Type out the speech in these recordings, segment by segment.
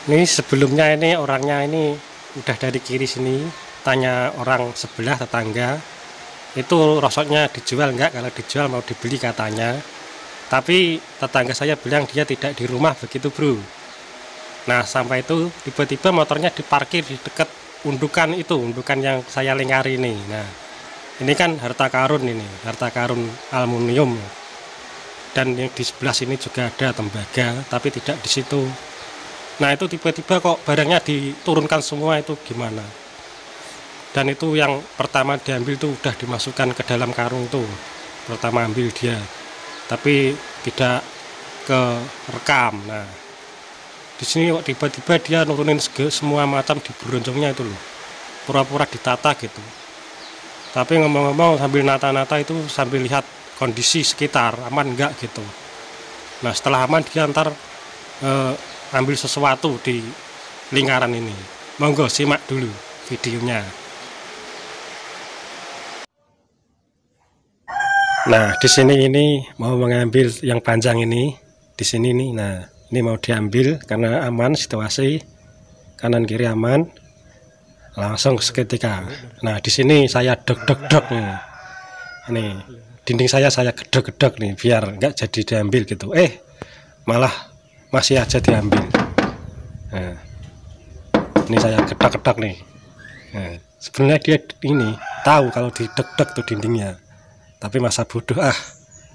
Ini sebelumnya ini orangnya ini udah dari kiri sini, tanya orang sebelah tetangga, itu rosotnya dijual enggak, kalau dijual mau dibeli katanya. Tapi tetangga saya bilang dia tidak di rumah begitu bro. Nah sampai itu tiba-tiba motornya diparkir di dekat undukan itu, undukan yang saya lingkari ini. Nah ini kan harta karun ini, harta karun aluminium. Dan yang di sebelah sini juga ada tembaga, tapi tidak di situ. Nah itu tiba-tiba kok barangnya diturunkan semua, itu gimana? Dan itu yang pertama diambil itu udah dimasukkan ke dalam karung tuh. Pertama ambil dia, tapi tidak ke rekam. Nah di sini kok tiba-tiba dia nurunin semua macam di bronjongnya itu loh, pura-pura ditata gitu. Tapi ngomong-ngomong sambil nata-nata itu sambil lihat kondisi sekitar aman enggak gitu. Nah setelah aman dia ntar ambil sesuatu di lingkaran ini. Monggo simak dulu videonya. Nah di sini ini mau mengambil yang panjang ini di sini nih. Nah ini mau diambil karena aman situasi, kanan kiri aman, langsung seketika. Nah di sini saya deg-deg nih. Ini dinding saya gedek-gedek nih biar nggak jadi diambil gitu. Malah masih aja diambil. Nah, ini saya gedek-gedek nih. Nah, sebenarnya dia ini tahu kalau didek-dek tuh dindingnya, tapi masa bodoh,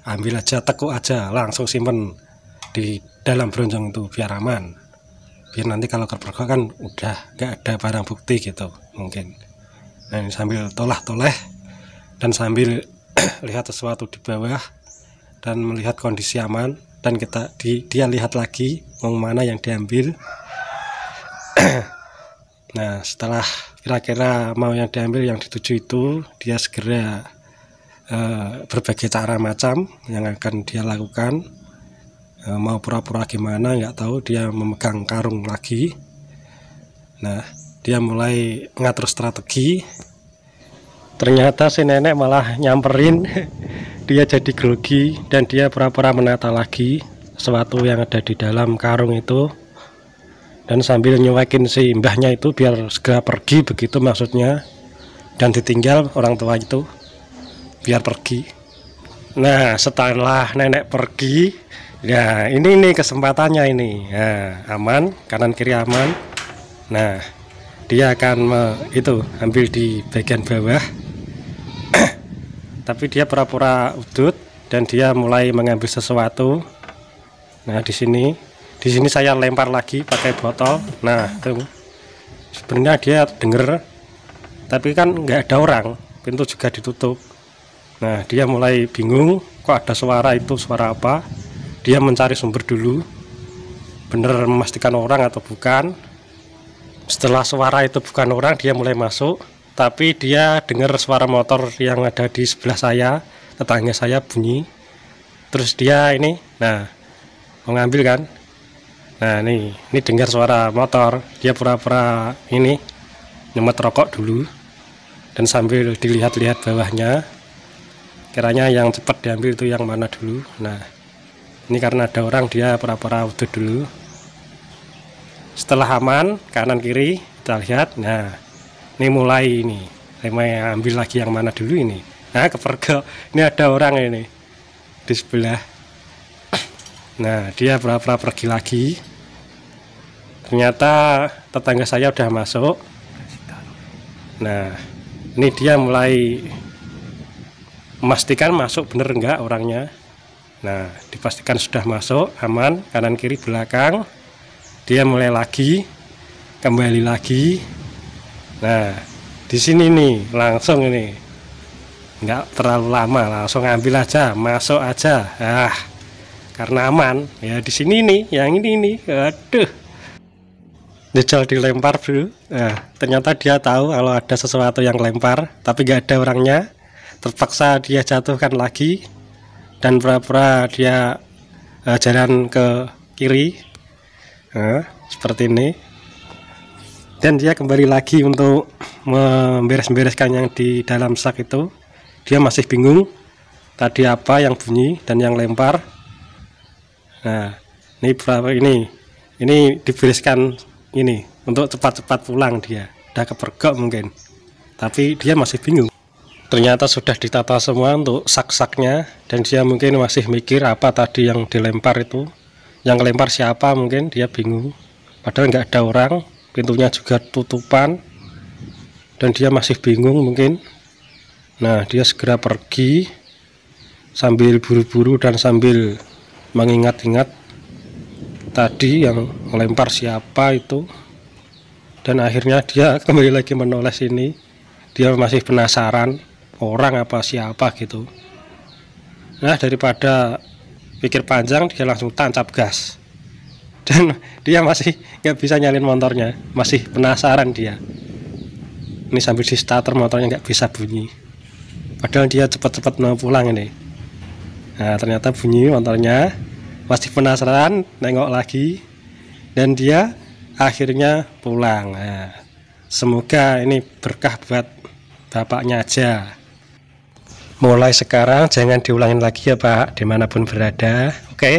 ambil aja, tekuk aja, langsung simpen di dalam bronjong itu biar aman, biar nanti kalau kepergok kan udah nggak ada barang bukti gitu mungkin. Nah ini sambil tolah-toleh dan sambil lihat sesuatu di bawah dan melihat kondisi aman, dan dia lihat lagi mau mana yang diambil. Nah setelah kira-kira mau yang diambil yang dituju itu, dia segera berbagai cara macam yang akan dia lakukan. Mau pura-pura gimana nggak tahu, dia memegang karung lagi. Nah dia mulai ngatur strategi. Ternyata si nenek malah nyamperin. Dia jadi grogi dan dia pura-pura menata lagi sesuatu yang ada di dalam karung itu, dan sambil nyuekin si mbahnya itu biar segera pergi begitu maksudnya, dan ditinggal orang tua itu biar pergi. Nah setelah nenek pergi, ya ini nih kesempatannya ini. Nah, aman, kanan kiri aman. Nah dia akan ambil di bagian bawah. Tapi dia pura-pura udut dan dia mulai mengambil sesuatu. Nah di sini saya lempar lagi pakai botol. Nah tuh sebenarnya dia denger, tapi kan nggak ada orang, pintu juga ditutup. Nah dia mulai bingung, kok ada suara, itu suara apa? Dia mencari sumber dulu, bener memastikan orang atau bukan. Setelah suara itu bukan orang, dia mulai masuk, tapi dia dengar suara motor yang ada di sebelah saya, tetangga saya bunyi. Terus dia ini, nah mau ngambil kan. Nah ini dengar suara motor, dia pura-pura ini nyemet rokok dulu dan sambil dilihat-lihat bawahnya, kiranya yang cepat diambil itu yang mana dulu. Nah ini karena ada orang, dia pura-pura udut dulu. Setelah aman kanan kiri kita lihat. Nah ini mulai ambil lagi yang mana dulu ini. Nah kepergok, ini ada orang ini di sebelah. Nah dia pura-pura pergi lagi. Ternyata tetangga saya udah masuk. Nah ini dia mulai memastikan masuk bener enggak orangnya. Nah dipastikan sudah masuk, aman, kanan kiri belakang. Dia mulai lagi, kembali lagi. Nah di sini nih langsung ini nggak terlalu lama, langsung ambil aja, masuk aja. Karena aman ya di sini nih, yang ini nih, aduh, jajal dilempar bro. Ternyata dia tahu kalau ada sesuatu yang lempar, tapi nggak ada orangnya. Terpaksa dia jatuhkan lagi dan pura-pura dia jalan ke kiri, seperti ini. Dan dia kembali lagi untuk memberes-bereskan yang di dalam sak itu. Dia masih bingung tadi apa yang bunyi dan yang lempar. Nah ini dibereskan ini untuk cepat-cepat pulang. Dia udah kepergok mungkin, tapi dia masih bingung. Ternyata sudah ditata semua untuk sak-saknya, dan dia mungkin masih mikir apa tadi yang dilempar itu, yang kelempar siapa, mungkin dia bingung. Padahal nggak ada orang, pintunya juga tutupan, dan dia masih bingung mungkin. Nah, dia segera pergi sambil buru-buru dan sambil mengingat-ingat tadi yang melempar siapa itu. Dan akhirnya dia kembali lagi menoleh sini. Dia masih penasaran orang apa siapa gitu. Nah, daripada pikir panjang, dia langsung tancap gas. Dan dia masih nggak bisa nyalin motornya, masih penasaran dia. Ini sambil di starter motornya nggak bisa bunyi. Padahal dia cepat-cepat mau pulang ini. Nah, ternyata bunyi motornya. Masih penasaran, nengok lagi, dan dia akhirnya pulang. Nah, semoga ini berkah buat bapaknya aja. Mulai sekarang jangan diulangin lagi ya Pak, dimanapun berada. Oke.